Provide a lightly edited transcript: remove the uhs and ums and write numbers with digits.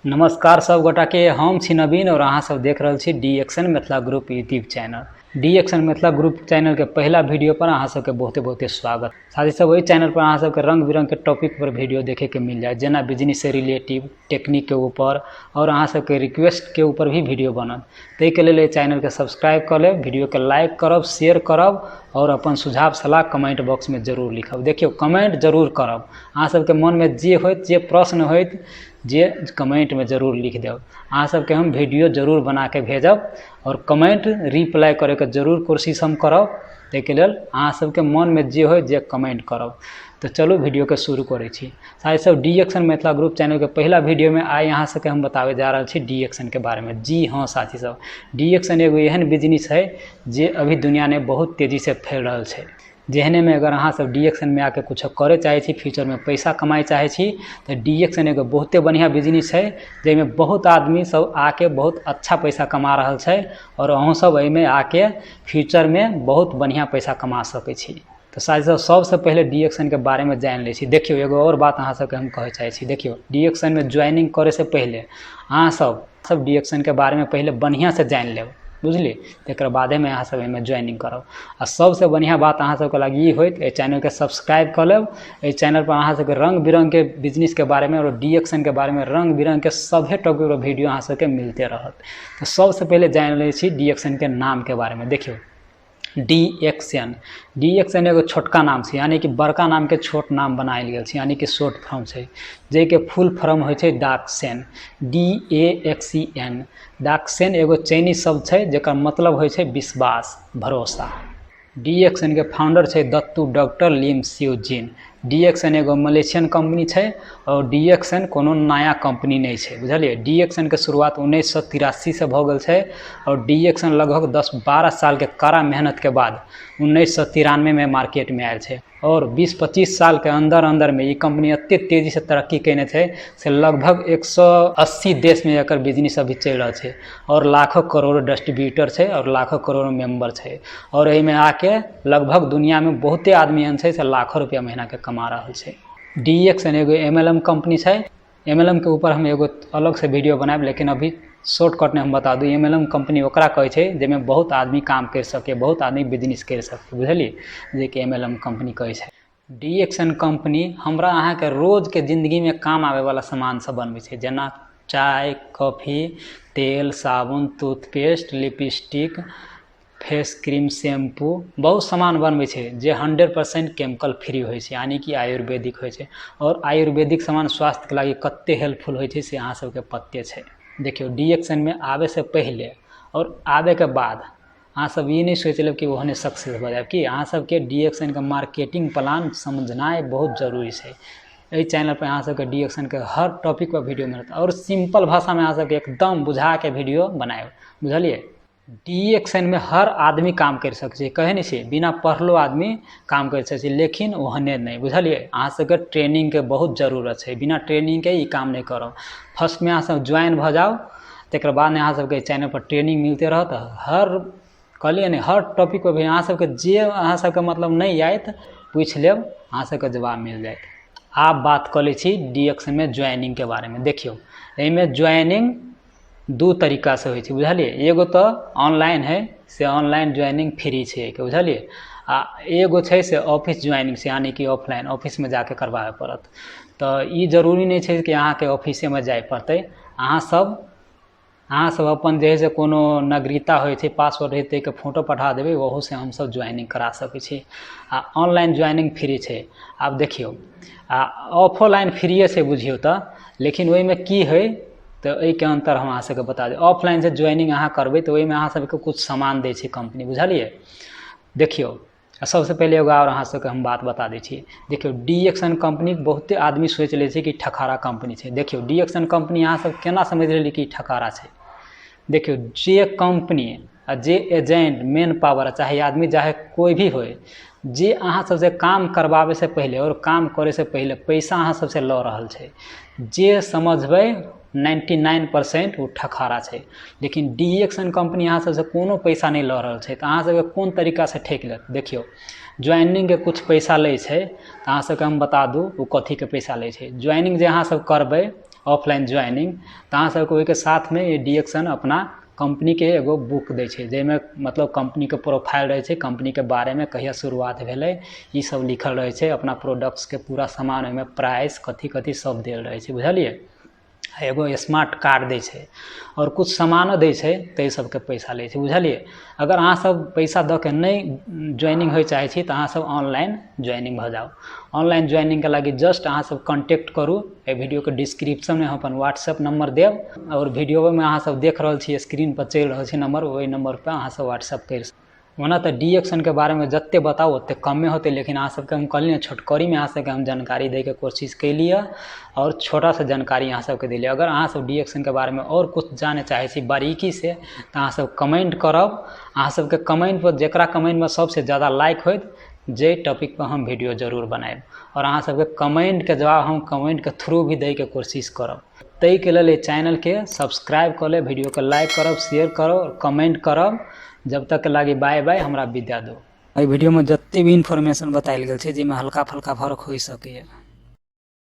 नमस्कार सब गोटा के हम छी नवीन और अहाँ सब देख रहल छी D action Mithila group YouTube channel. D action Mithila group channel के पहला वीडियो पर अहाँ सबके बहुते स्वागत। साथ ही सब वही चैनल पर अहाँ सबके रंग बिरंग के टॉपिक पर वीडियो देखे के मिल जाए, जेना बिजनेस से रिलेटिव, टेक्निक के ऊपर और अहाँ सबके रिक्वेस्ट के ऊपर भी वीडियो बनत। ताहि के लिए चैनल के सब्सक्राइब कर लेब, वीडियो के लाइक करब, शेयर करब और अपन सुझाव सलाह कमेंट बॉक्स में जरूर लिखब। देखियो कमेंट जरूर करब, अहाँ सबके मन में जे होइत, जे प्रश्न होइत, जे कमेंट में जरूर लिख देव। अहाँ सबके हम वीडियो जरूर बना के भेजब और कमेंट रिप्लाई करे के जरूर कोशिश हम करब। ताहि लेल अहाँ सबके मन में जे हो जे कमेंट करब। तो चलो वीडियो के शुरू करे छी। साथ सब डीएक्शन मिथिला ग्रुप चैनल के पहला वीडियो में आई यहाँ सबके हम बतावे जा रहा छी डीएक्शन के बारे में। जी हाँ साथी सब, डीएक्शन एगो एहन बिजनेस है जे अभी दुनिया में बहुत तेजी से फैल रहा है। जेहने में अगर अहाँ सब डीएक्शन में आके कुछ करे चाहे छी, फ्यूचर में पैसा कमाए चाहे छी, तो डीएक्शन एगो बहुते बढ़िया बिजनेस है जेमें बहुत आदमी सब आके बहुत अच्छा पैसा कमा रहा है और अहूँ सब एहिमे आके फ्यूचर में बहुत बढ़िया पैसा कमा सके छी। तो साथ सबसे पहले डीएक्शन के बारे में जान ले छी। देखियो एगो और बात अहाँ सबके हम कहे चाहे छी। देखियो डीएक्शन में ज्वाइनिंग करे से पहले अहाँ सब डीएक्शन के बारे में पहले बढ़िया से जान लेब, बुझलिए। एक बादे में अहाँ सब में ज्वाइनिंग करब। आ सबसे बढ़िया बात अहाँ सबके लगी होइत, चैनल के सब्सक्राइब कर लेब। इस चैनल पर अहाँ सबके रंग बिरंग के बिजनेस के बारे में और डीएक्शन के बारे में रंग बिरंग के सभे टॉपिक और वीडियो अहाँ सबके मिलते रहत। तो सबसे पहले जान ले छी डीएक्शन के नाम के बारे में। देखियो डीएक्शन एगो छोटका नाम छै, यानी कि बड़का नाम के छोट नाम बनायल गेल छै, यानी कि शॉर्ट फॉर्म छै, जे के फुल फॉर्म होइ छै डाक्सेन, DAXEN। डाक्सेन एगो चाइनीज शब्द छै जेकर मतलब होइ छै विश्वास, भरोसा। डीएक्शन के फाउंडर छै दत्तू डॉक्टर लिम सियो जिन। डीएक्शन एगो मलेशियन कंपनी छै और डीएक्शन कोनो नया कंपनी नहीं छै, बुझलिए। डीएक्शन के शुरुआत 1983 से भ गेल छै और डीएक्शन लगभग 10-12 साल के कड़ा मेहनत के बाद 1993 में मार्केट में आयल छै और 20-25 साल के अंदर में ये कंपनी अत्ते तेजी से तरक्की कैने छै से लगभग 180 देश में एकर बिजनेस अभी चल रहा है और लाखों करोड़ डिस्ट्रीब्यूटर छै और लाखों करोड़ मेंबर छै और एहिमे आके लगभग दुनिया में बहुते आदमी एहन छै से लाखों रुपया महीना के कमा रहा है। डीएक्शन एगो MLM कंपनी छै। MLM के ऊपर हम एगो अलग से वीडियो बनाएब, लेकिन अभी शॉर्टकट में हम बता दूँ MLM कंपनी ओकरा कहे छै जेमे बहुत आदमी काम कर सके, बहुत आदमी बिजनेस कर सके, बुझलिए, जे कि MLM कंपनी कहे छै। डीएक्शन कंपनी हमरा अहाँ के रोज के जिंदगी में काम आवे वाला सामान सब बनबै छै, जेना चाय, कॉफी, तेल, साबुन, toothpaste, lipstick, face cream, shampoo, बहुत सामान बनबै छै जे 100% केमिकल फ्री होइ छै, यानी कि आयुर्वेदिक होइ छै। और आयुर्वेदिक सामान स्वास्थ्य के लागि कते हेल्पफुल होइ छै से अहाँ सबके पते छै। देखियो डीएक्शन में आवे से पहले और आवे के बाद अहाँ सब ये नहीं सोच लेब कि ओहने सक्सेस हो जाए, कि अहाँ सबके डीएक्शन के मार्केटिंग प्लान समझनाइ बहुत जरूरी है। एहि चैनल पर अहाँ सबके डीएक्शन के हर टॉपिक पर वीडियो मिलत और सिंपल भाषा में अहाँ सबके एकदम बुझा के वीडियो बनाएब, बुझलिए। डीएक्शन में हर आदमी काम कर सके छै, कहे नहीं छै बिना पढ़लो आदमी काम कर सके छै, लेकिन ओहने नहीं, बुझलिए। अहाँ सबके ट्रेनिंग के बहुत जरूरत है, बिना ट्रेनिंग के ई काम नहीं करब। फर्स्ट में अहाँ सब ज्वाइन भ जाओ, तकर बाद में अहाँ सबके चैनल पर ट्रेनिंग मिलते रहत। हर कहलिए नहीं, हर टॉपिक पर भी अहाँ सबके जे अहाँ सबके मतलब नहीं आयत पूछ लेब, अहाँ सबके जवाब मिल जाए। आप बात कर ले छी डीएक्शन में ज्वाइनिंग के बारे में। देखियो एहिमे ज्वाइनिंग दू तरीका से होइ छै, बुझलिए। एगो तो ऑनलाइन है, से ऑनलाइन ज्वाइनिंग फ्री छै, बुझलिए। आ एगो छै से ऑफिस ज्वाइनिंग से, यानी कि ऑफलाइन ऑफिस में जाके करवावे पड़त। तो ई जरूरी नहीं छै कि अहाँ के ऑफिसे में जाए पड़ते। अहाँ सब अपन जे से कोनो नागरिकता होइ छै, पासवर्ड हेतै के फोटो पठा देबै, वहू से हम सब ज्वाइनिंग करा सकै छी। आ ऑनलाइन ज्वाइनिंग फ्री छै। आब देखियो ऑफलाइन फ्रीए से बुझियो तो, लेकिन ओहि में की है तो एहि के अंतर हम अहाँ सबके बता दें। ऑफलाइन से ज्वाइनिंग अहाँ करबै तो ओहि में अहाँ सबके कुछ सामान दै छै कंपनी, बुझलिए। देखियो सबसे पहले एगो और अहाँ सबके हम बात बता दै छी। देखियो डीएक्शन कंपनी बहुते आदमी सोच ले छै कि ठकारा कंपनी छै। देखियो डीएक्शन कंपनी अहाँ सब केना समझ लेली कि ठकारा छै। देखियो जे कंपनी आ जे एजेंट मेन पावर, चाहे आदमी चाहे कोई भी होए, जे अहाँ सबसे काम करवावे से पहले और काम करे से पहले पैसा अहाँ सबसे लऽ रहल छै, जे समझबै 99% वो ठकारा छै। लेकिन डीएक्शन कंपनी अहाँ सबसे कोनो पैसा नहीं लऽ रहल छै, तो अहाँ सबके कोन तरीका से ठेक लेत। देखियो ज्वाइनिंग के कुछ पैसा ले छै, तो अहाँ सबके हम बता दूँ वो कथी के पैसा ले छै। ज्वाइनिंग जे अहाँ सब करबै ऑफलाइन ज्वाइनिंग, तऽ अहाँ सबके ओहिके साथमे ये DXN अपना कंपनीके एगो बुक दै छै, जाहिमे मतलब कंपनीके प्रोफाइल रहै छै, कंपनीके बारेमे कहिया शुरुआत भेलै ई सब लिखल रहै छै, अपना प्रोडक्ट्सके पूरा सामान, ओहिमे प्राइस कथी कथी सब देल रहै छै, बुझलिए। एगो स्मार्ट कार्ड दै छै और कुछ सामानो दै छै, ताहि सबके पैसा लै छै, बुझलिए। अगर अहाँ सब पैसा दऽ के नहीं ज्वाइनिंग होइ चाहै छी तऽ अहाँ सब ऑनलाइन ज्वाइनिंग भऽ जाउ। ऑनलाइन ज्वाइनिंग के लागि जस्ट अहाँ सब कॉन्टेक्ट करू, एहि वीडियो के डिस्क्रिप्शन में हम अपन व्हाट्सएप नंबर देव, और वीडियो में अहाँ सब देख रहल छी स्क्रीन पर चलि रहल छै नंबर, ओहि नंबर पर अहाँ सब व्हाट्सएप कर। ओना तऽ DXN के बारे में जत्ते बताओ ओत्ते कमे होते, लेकिन अहाँ सबके हम कहलिए छोटकरी में अहाँ सबके हम जानकारी दै के कोशिश कैलिए और छोटा सा जानकारी अहाँ सबके दिलिए। अगर अहाँ सब DXN के बारे में और कुछ जाने चाहे छी बारीकी से तऽ अहाँ सब कमेंट करब। अहाँ सबके कमेंट पर जेकरा कमेंट में सबसे ज़्यादा लाइक होइत जे टॉपिक पर हम वीडियो जरूर बनाएब, और अहाँ सबके कमेंट के जवाब हम कमेंट के थ्रू भी दै के कोशिश करब। ताहि के लेल चैनल के सब्सक्राइब कर ले, वीडियो के लाइक करब, शेयर करब और कमेंट करब। जब तक के लागी बाय बाय, हमरा विदा दो। एहि वीडियो में जत्ते भी इन्फॉर्मेशन बतायल गेल छै, जाहिमे हल्का फल्का फर्क हो सके।